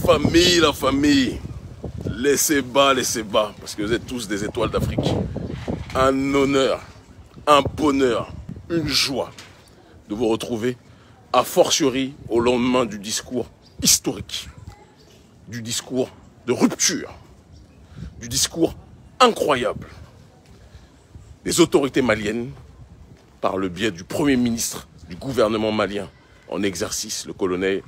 la famille, laissez bas, parce que vous êtes tous des étoiles d'Afrique. Un honneur, un bonheur, une joie de vous retrouver, a fortiori au lendemain du discours historique, du discours de rupture, du discours incroyable des autorités maliennes par le biais du Premier ministre du gouvernement malien en exercice, le colonel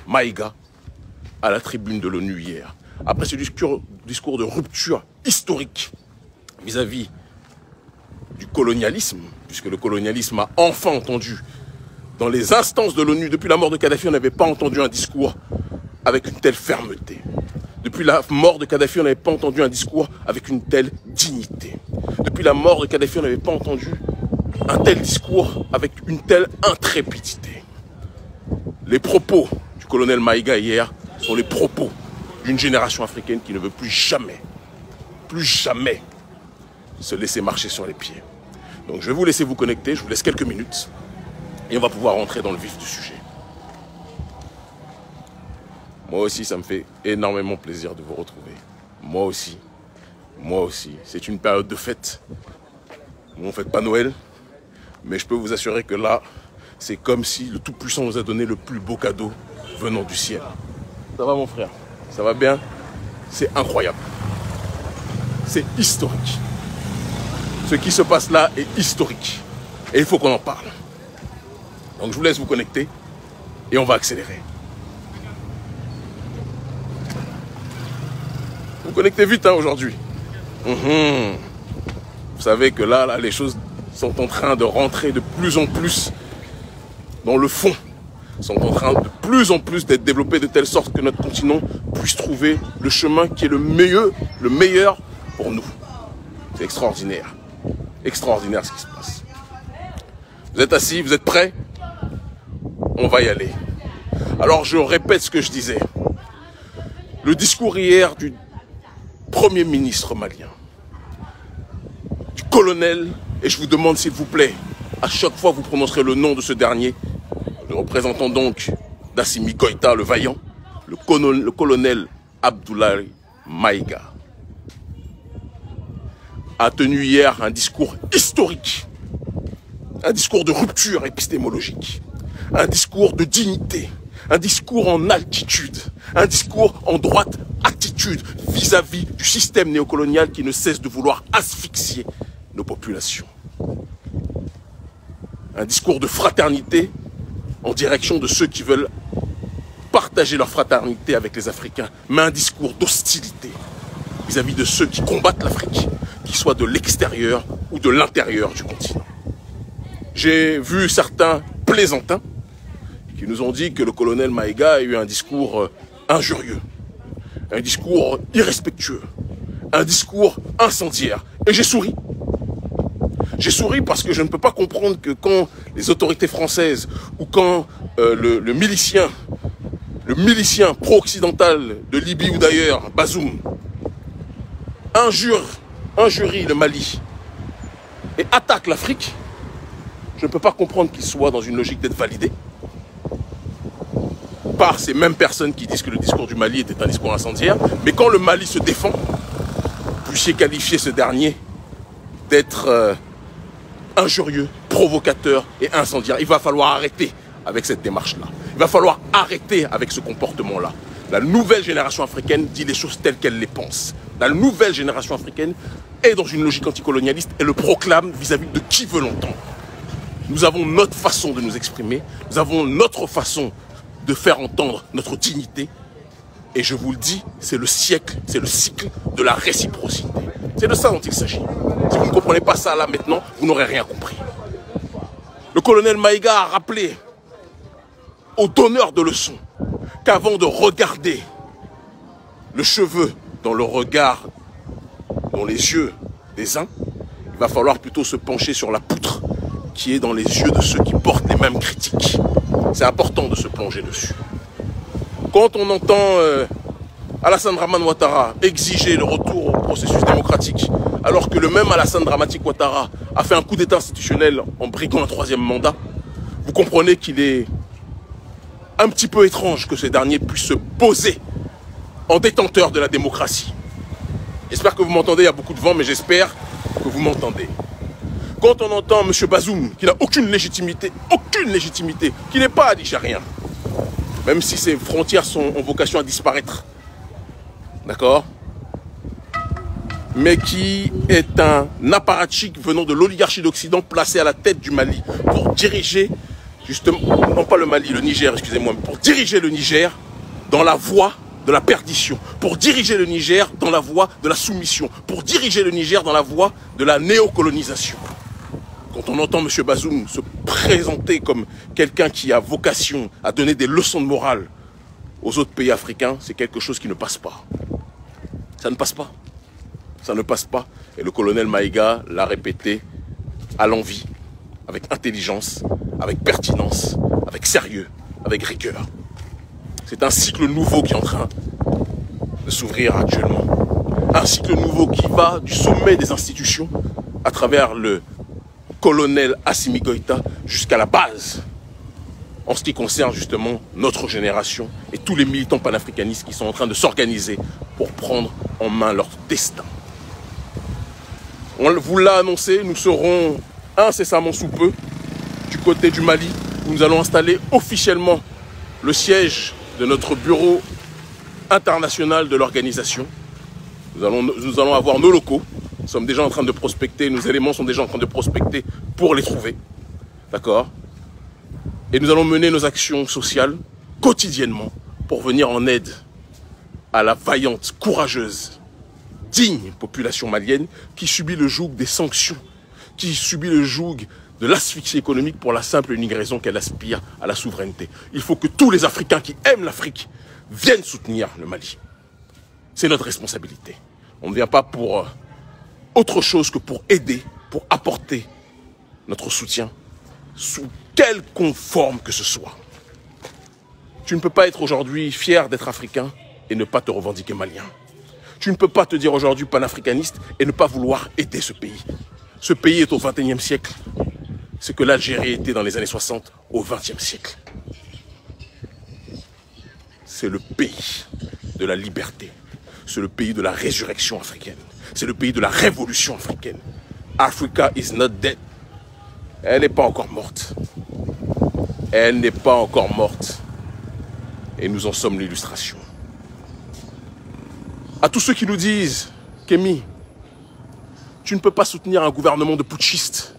Maïga, à la tribune de l'ONU hier. Après ce discours de rupture historique vis-à-vis du colonialisme, puisque le colonialisme a enfin entendu, dans les instances de l'ONU, depuis la mort de Kadhafi, on n'avait pas entendu un discours avec une telle fermeté. Depuis la mort de Kadhafi, on n'avait pas entendu un discours avec une telle dignité. Depuis la mort de Kadhafi, on n'avait pas entendu un tel discours avec une telle intrépidité. Les propos du colonel Maïga hier sont les propos d'une génération africaine qui ne veut plus jamais se laisser marcher sur les pieds. Donc je vais vous laisser vous connecter, je vous laisse quelques minutes et on va pouvoir rentrer dans le vif du sujet. Moi aussi, ça me fait énormément plaisir de vous retrouver. Moi aussi. C'est une période de fête. Nous, on ne fête pas Noël, mais je peux vous assurer que là, c'est comme si le Tout-Puissant nous a donné le plus beau cadeau venant du ciel. Ça va mon frère? Ça va bien? C'est incroyable. C'est historique. Ce qui se passe là est historique. Et il faut qu'on en parle. Donc je vous laisse vous connecter et on va accélérer. Vous connectez vite hein, aujourd'hui. Vous savez que là, les choses sont en train de rentrer de plus en plus dans le fond. Sont en train de plus en plus d'être développées de telle sorte que notre continent puisse trouver le chemin qui est le meilleur pour nous. C'est extraordinaire. Extraordinaire ce qui se passe. Vous êtes assis, vous êtes prêts? On va y aller. Alors je répète ce que je disais. Le discours hier du Premier ministre malien, du colonel, et je vous demande s'il vous plaît, à chaque fois vous prononcerez le nom de ce dernier, le représentant donc d'Assimi Goïta, le vaillant, le colonel Abdoulaye Maïga, a tenu hier un discours historique, un discours de rupture épistémologique, un discours de dignité, un discours en altitude, un discours en droite attitude vis-à-vis du système néocolonial qui ne cesse de vouloir asphyxier nos populations. Un discours de fraternité en direction de ceux qui veulent partager leur fraternité avec les Africains, mais un discours d'hostilité vis-à-vis de ceux qui combattent l'Afrique, qu'ils soient de l'extérieur ou de l'intérieur du continent. J'ai vu certains plaisantins qui nous ont dit que le colonel Maïga a eu un discours injurieux, un discours irrespectueux, un discours incendiaire. Et j'ai souri. J'ai souri parce que je ne peux pas comprendre que quand les autorités françaises ou quand le milicien pro-occidental de Libye ou d'ailleurs, Bazoum, injurie le Mali et attaque l'Afrique, je ne peux pas comprendre qu'il soit dans une logique d'être validé par ces mêmes personnes qui disent que le discours du Mali était un discours incendiaire. Mais quand le Mali se défend, vous puissiez qualifier ce dernier d'être injurieux, provocateur et incendiaire. Il va falloir arrêter avec cette démarche-là. Il va falloir arrêter avec ce comportement-là. La nouvelle génération africaine dit les choses telles qu'elle les pense. La nouvelle génération africaine est dans une logique anticolonialiste et le proclame vis-à-vis de qui veut l'entendre. Nous avons notre façon de nous exprimer, nous avons notre façon de faire entendre notre dignité. Et je vous le dis, c'est le cycle de la réciprocité. C'est de ça dont il s'agit. Si vous ne comprenez pas ça là maintenant, vous n'aurez rien compris. Le colonel Maïga a rappelé aux donneurs de leçons qu'avant de regarder le cheveu dans le regard, dans les yeux des uns, il va falloir plutôt se pencher sur la poutre qui est dans les yeux de ceux qui portent les mêmes critiques. C'est important de se plonger dessus. Quand on entend Alassane Dramane Ouattara exiger le retour au processus démocratique, alors que le même Alassane Dramane Ouattara a fait un coup d'état institutionnel en briguant un 3e mandat, vous comprenez qu'il est un petit peu étrange que ces derniers puissent se poser en détenteur de la démocratie. J'espère que vous m'entendez, il y a beaucoup de vent, mais j'espère que vous m'entendez. Quand on entend M. Bazoum, qui n'a aucune légitimité, qui n'est pas algérien, même si ses frontières ont vocation à disparaître, d'accord, mais qui est un apparatchik venant de l'oligarchie d'Occident placé à la tête du Mali pour diriger, justement, non pas le Mali, le Niger, excusez-moi, pour diriger le Niger dans la voie de la perdition, pour diriger le Niger dans la voie de la soumission, pour diriger le Niger dans la voie de la néocolonisation. Quand on entend M. Bazoum se présenter comme quelqu'un qui a vocation à donner des leçons de morale aux autres pays africains, c'est quelque chose qui ne passe pas. Ça ne passe pas. Ça ne passe pas. Et le colonel Maïga l'a répété à l'envi, avec intelligence, avec pertinence, avec sérieux, avec rigueur. C'est un cycle nouveau qui est en train de s'ouvrir actuellement. Un cycle nouveau qui va du sommet des institutions, à travers le colonel Assimi Goïta, jusqu'à la base, en ce qui concerne justement notre génération et tous les militants panafricanistes qui sont en train de s'organiser pour prendre en main leur destin. On vous l'a annoncé, nous serons incessamment sous peu du côté du Mali, où nous allons installer officiellement le siège de notre bureau international de l'organisation. Nous allons avoir nos locaux. Nous sommes déjà en train de prospecter, nos éléments sont déjà en train de prospecter pour les trouver. D'accord? Et nous allons mener nos actions sociales quotidiennement pour venir en aide à la vaillante, courageuse, digne population malienne qui subit le joug des sanctions, qui subit le joug de l'asphyxie économique pour la simple et unique raison qu'elle aspire à la souveraineté. Il faut que tous les Africains qui aiment l'Afrique viennent soutenir le Mali. C'est notre responsabilité. On ne vient pas pour autre chose que pour aider, pour apporter notre soutien sous quelque forme que ce soit. Tu ne peux pas être aujourd'hui fier d'être africain et ne pas te revendiquer malien. Tu ne peux pas te dire aujourd'hui panafricaniste et ne pas vouloir aider ce pays. Ce pays est au XXIe siècle. Ce que l'Algérie était dans les années 60 au XXe siècle. C'est le pays de la liberté. C'est le pays de la résurrection africaine. C'est le pays de la révolution africaine. Africa is not dead. Elle n'est pas encore morte. Elle n'est pas encore morte. Et nous en sommes l'illustration. À tous ceux qui nous disent, Kémy, tu ne peux pas soutenir un gouvernement de putschistes.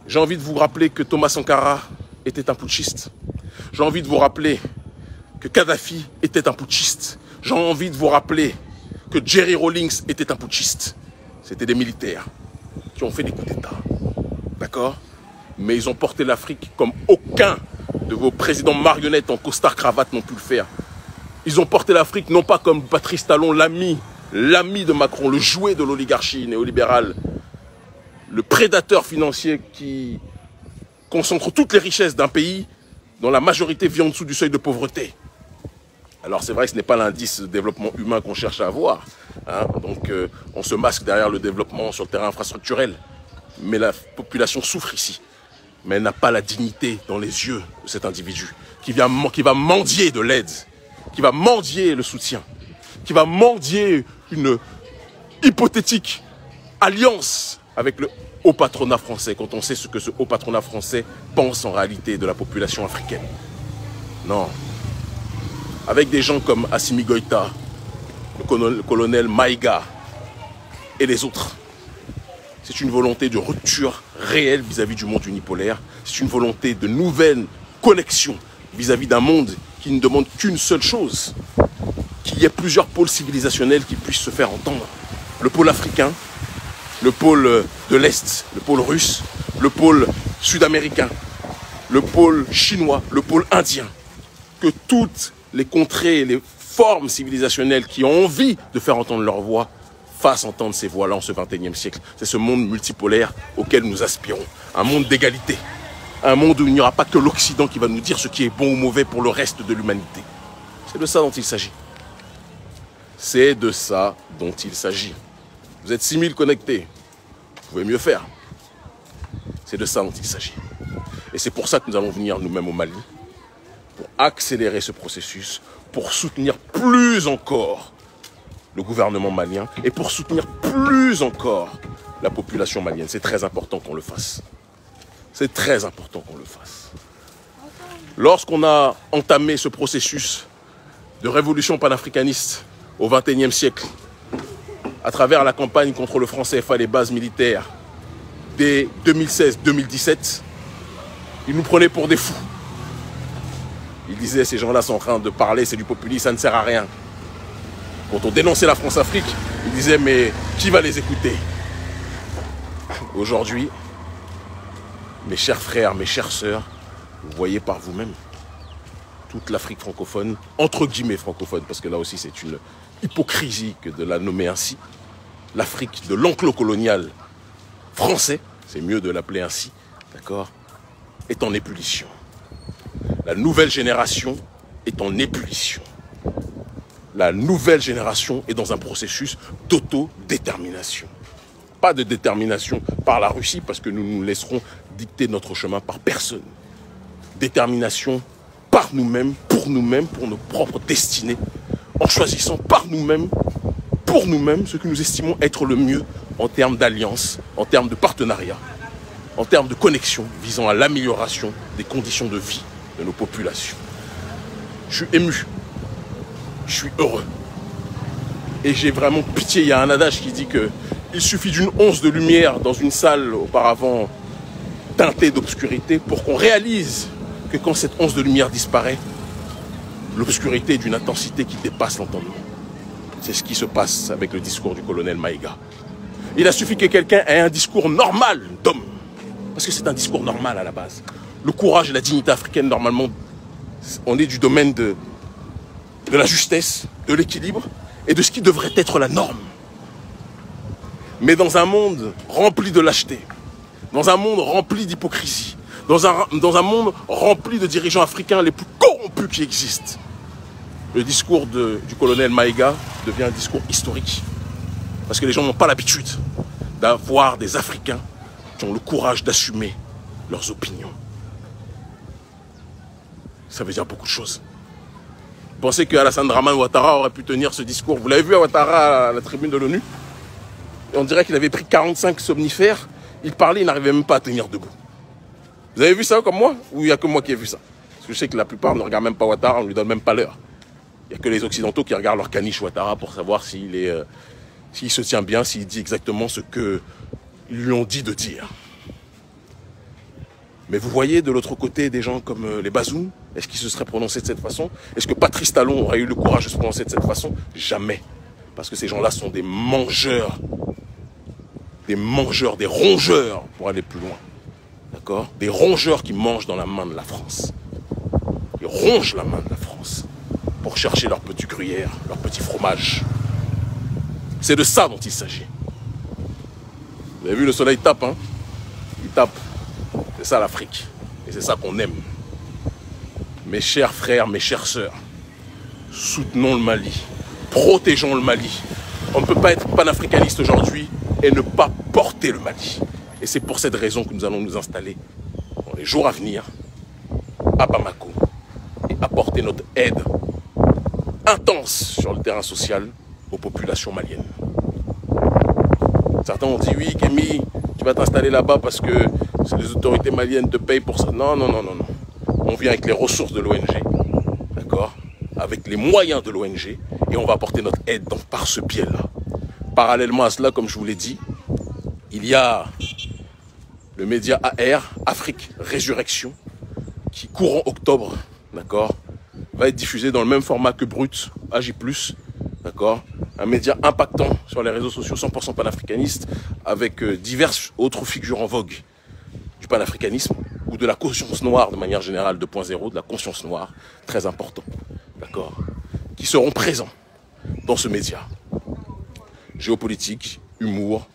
J'ai envie de vous rappeler que Thomas Sankara était un putschiste. J'ai envie de vous rappeler que Kadhafi était un putschiste. J'ai envie de vous rappeler que Jerry Rawlings était un putschiste. C'était des militaires qui ont fait des coups d'État. D'accord? Mais ils ont porté l'Afrique comme aucun de vos présidents marionnettes en costard-cravate n'ont pu le faire. Ils ont porté l'Afrique non pas comme Patrice Talon, l'ami de Macron, le jouet de l'oligarchie néolibérale, le prédateur financier qui concentre toutes les richesses d'un pays dont la majorité vit en dessous du seuil de pauvreté. Alors c'est vrai que ce n'est pas l'indice de développement humain qu'on cherche à avoir. Hein. Donc on se masque derrière le développement sur le terrain infrastructurel. Mais la population souffre ici. Mais elle n'a pas la dignité dans les yeux de cet individu qui va mendier de l'aide, qui va mendier le soutien, qui va mendier une hypothétique alliance avec le haut patronat français, quand on sait ce que ce haut patronat français pense en réalité de la population africaine. Non. Avec des gens comme Assimi Goïta, le colonel Maïga et les autres, c'est une volonté de rupture réelle vis-à-vis du monde unipolaire. C'est une volonté de nouvelle connexion vis-à-vis d'un monde qui ne demande qu'une seule chose, qu'il y ait plusieurs pôles civilisationnels qui puissent se faire entendre. Le pôle africain, le pôle de l'Est, le pôle russe, le pôle sud-américain, le pôle chinois, le pôle indien. Que toutes les contrées, les formes civilisationnelles qui ont envie de faire entendre leur voix fassent entendre ces voix-là en ce XXIe siècle. C'est ce monde multipolaire auquel nous aspirons. Un monde d'égalité. Un monde où il n'y aura pas que l'Occident qui va nous dire ce qui est bon ou mauvais pour le reste de l'humanité. C'est de ça dont il s'agit. C'est de ça dont il s'agit. Vous êtes 6000 connectés. Vous pouvez mieux faire. C'est de ça dont il s'agit. Et c'est pour ça que nous allons venir nous-mêmes au Mali, pour accélérer ce processus pour soutenir plus encore le gouvernement malien et pour soutenir plus encore la population malienne. C'est très important qu'on le fasse. C'est très important qu'on le fasse. Lorsqu'on a entamé ce processus de révolution panafricaniste au XXIe siècle, à travers la campagne contre le franc CFA, les bases militaires, dès 2016-2017, ils nous prenaient pour des fous. Ils disaient, ces gens-là sont en train de parler, c'est du populisme, ça ne sert à rien. Quand on dénonçait la France-Afrique, ils disaient, mais qui va les écouter? Aujourd'hui, mes chers frères, mes chères sœurs, vous voyez par vous-même, toute l'Afrique francophone, entre guillemets francophone, parce que là aussi c'est une hypocrisie que de la nommer ainsi, l'Afrique de l'enclos colonial français, c'est mieux de l'appeler ainsi, d'accord, est en ébullition. La nouvelle génération est en ébullition. La nouvelle génération est dans un processus d'autodétermination. Pas de détermination par la Russie, parce que nous nous laisserons dicter notre chemin par personne. Détermination par nous-mêmes, pour nos propres destinées, en choisissant par nous-mêmes, pour nous-mêmes, ce que nous estimons être le mieux en termes d'alliance, en termes de partenariat, en termes de connexion visant à l'amélioration des conditions de vie de nos populations. Je suis ému, je suis heureux. Et j'ai vraiment pitié. Il y a un adage qui dit qu'il suffit d'une once de lumière dans une salle auparavant teintée d'obscurité pour qu'on réalise que quand cette once de lumière disparaît, l'obscurité est d'une intensité qui dépasse l'entendement. C'est ce qui se passe avec le discours du colonel Maïga. Il a suffi que quelqu'un ait un discours normal d'homme, parce que c'est un discours normal à la base. Le courage et la dignité africaine, normalement, on est du domaine de la justesse, de l'équilibre et de ce qui devrait être la norme. Mais dans un monde rempli de lâcheté, dans un monde rempli d'hypocrisie, dans un monde rempli de dirigeants africains les plus corrompus qui existent, le discours du colonel Maïga devient un discours historique. Parce que les gens n'ont pas l'habitude d'avoir des Africains qui ont le courage d'assumer leurs opinions. Ça veut dire beaucoup de choses. Vous pensez que Alassane Dramane Ouattara aurait pu tenir ce discours? Vous l'avez vu à Ouattara à la tribune de l'ONU? On dirait qu'il avait pris 45 somnifères. Il parlait, il n'arrivait même pas à tenir debout. Vous avez vu ça comme moi? Ou il n'y a que moi qui ai vu ça? Parce que je sais que la plupart ne regardent même pas Ouattara, on ne lui donne même pas l'heure. Il n'y a que les Occidentaux qui regardent leur caniche Ouattara pour savoir s'il se tient bien, s'il dit exactement ce qu'ils lui ont dit de dire. Mais vous voyez de l'autre côté des gens comme les Bazoum, est-ce qu'ils se seraient prononcés de cette façon? Est-ce que Patrice Talon aurait eu le courage de se prononcer de cette façon? Jamais. Parce que ces gens-là sont des mangeurs, des rongeurs, pour aller plus loin. D'accord? Des rongeurs qui mangent dans la main de la France. Ils rongent la main de la France pour chercher leur petit gruyère, leur petit fromage. C'est de ça dont il s'agit. Vous avez vu, le soleil tape, hein? Il tape. C'est ça l'Afrique. Et c'est ça qu'on aime. Mes chers frères, mes chères sœurs, soutenons le Mali. Protégeons le Mali. On ne peut pas être panafricaniste aujourd'hui et ne pas porter le Mali. Et c'est pour cette raison que nous allons nous installer dans les jours à venir à Bamako et apporter notre aide intense sur le terrain social aux populations maliennes. Certains ont dit oui, Kémy, tu vas t'installer là-bas parce que les autorités maliennes te payent pour ça. Non, non, non, non, non. On vient avec les ressources de l'ONG, d'accord, avec les moyens de l'ONG, et on va apporter notre aide par ce biais-là. Parallèlement à cela, comme je vous l'ai dit, il y a le média AR, Afrique Résurrection, qui courant octobre, d'accord, va être diffusé dans le même format que Brut, AJ+, d'accord, un média impactant sur les réseaux sociaux 100% panafricaniste, avec diverses autres figures en vogue du panafricanisme ou de la conscience noire de manière générale 2.0, de la conscience noire, très important, d'accord, qui seront présents dans ce média. Géopolitique, humour,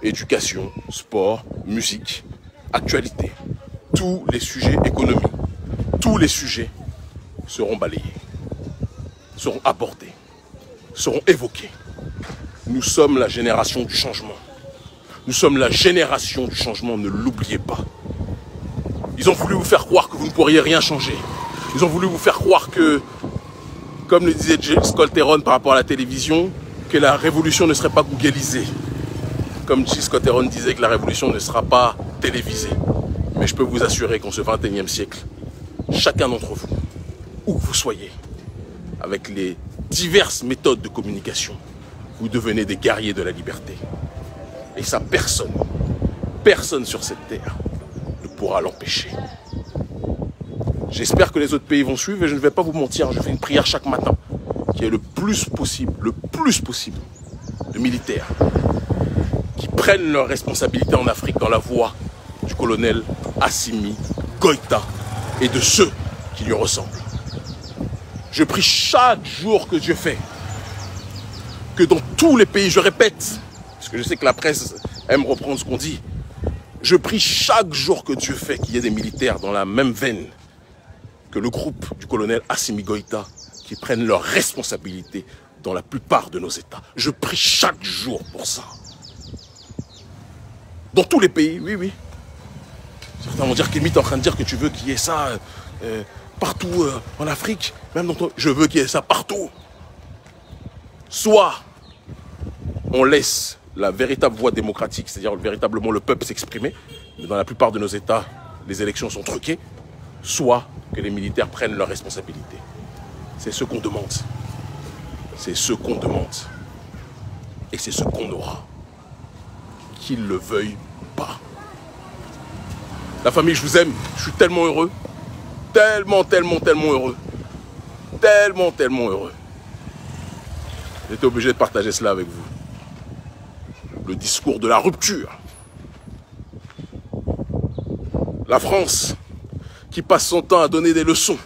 éducation, sport, musique, actualité, tous les sujets économiques, tous les sujets seront balayés, seront abordés, seront évoqués. Nous sommes la génération du changement. Nous sommes la génération du changement, ne l'oubliez pas. Ils ont voulu vous faire croire que vous ne pourriez rien changer. Ils ont voulu vous faire croire que, comme le disait Gilles Colteron par rapport à la télévision, que la révolution ne serait pas googlisée. Comme Gilles Colteron disait que la révolution ne sera pas télévisée. Mais je peux vous assurer qu'en ce 21e siècle, chacun d'entre vous, où que vous soyez, avec les diverses méthodes de communication, vous devenez des guerriers de la liberté. Et ça, personne sur cette terre ne pourra l'empêcher. J'espère que les autres pays vont suivre et je ne vais pas vous mentir, je fais une prière chaque matin qu'il y ait le plus possible de militaires qui prennent leurs responsabilités en Afrique dans la voie du colonel Assimi Goïta et de ceux qui lui ressemblent. Je prie chaque jour que Dieu fait que dans tous les pays, je répète, parce que je sais que la presse aime reprendre ce qu'on dit, je prie chaque jour que Dieu fait qu'il y ait des militaires dans la même veine que le groupe du colonel Assimi Goïta qui prennent leurs responsabilités dans la plupart de nos États. Je prie chaque jour pour ça. Dans tous les pays, oui. Certains vont dire qu'Emile est en train de dire que tu veux qu'il y ait ça partout en Afrique, même dans ton... Je veux qu'il y ait ça partout. Soit on laisse la véritable voie démocratique, c'est-à-dire véritablement le peuple s'exprimer, mais dans la plupart de nos États, les élections sont truquées, soit que les militaires prennent leurs responsabilités. C'est ce qu'on demande. C'est ce qu'on demande. Et c'est ce qu'on aura. Qu'ils le veuillent pas. La famille, je vous aime. Je suis tellement heureux. Tellement heureux. Tellement heureux. J'étais obligé de partager cela avec vous. Le discours de la rupture. La France qui passe son temps à donner des leçons,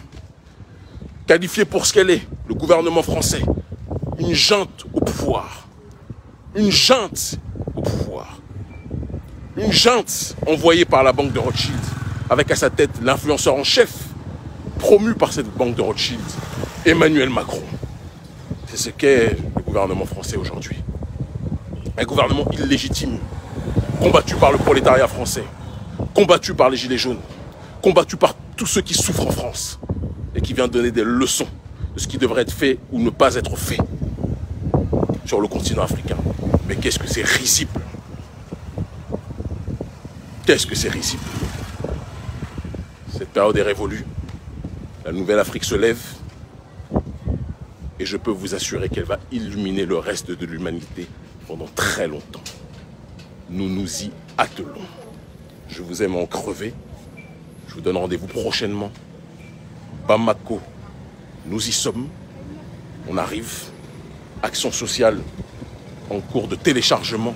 qualifiée pour ce qu'elle est, le gouvernement français, une junte au pouvoir. Une junte au pouvoir. Une junte envoyée par la banque de Rothschild, avec à sa tête l'influenceur en chef, promu par cette banque de Rothschild, Emmanuel Macron. C'est ce qu'est le gouvernement français aujourd'hui. Un gouvernement illégitime, combattu par le prolétariat français, combattu par les gilets jaunes, combattu par tous ceux qui souffrent en France et qui vient donner des leçons de ce qui devrait être fait ou ne pas être fait sur le continent africain. Mais qu'est-ce que c'est risible! Qu'est-ce que c'est risible! Cette période est révolue. La nouvelle Afrique se lève et je peux vous assurer qu'elle va illuminer le reste de l'humanité pendant très longtemps. Nous nous y attelons. Je vous aime en crever. Je vous donne rendez-vous prochainement. Bamako, nous y sommes. On arrive. Action sociale en cours de téléchargement.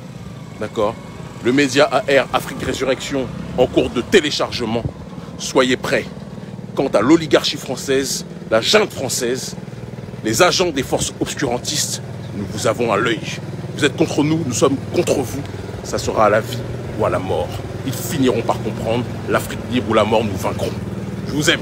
D'accord? Le média AR Afrique Résurrection en cours de téléchargement. Soyez prêts. Quant à l'oligarchie française, la junte française, les agents des forces obscurantistes, nous vous avons à l'œil. Vous êtes contre nous, nous sommes contre vous. Ça sera à la vie ou à la mort. Ils finiront par comprendre, l'Afrique libre ou la mort, nous vaincrons. Je vous aime.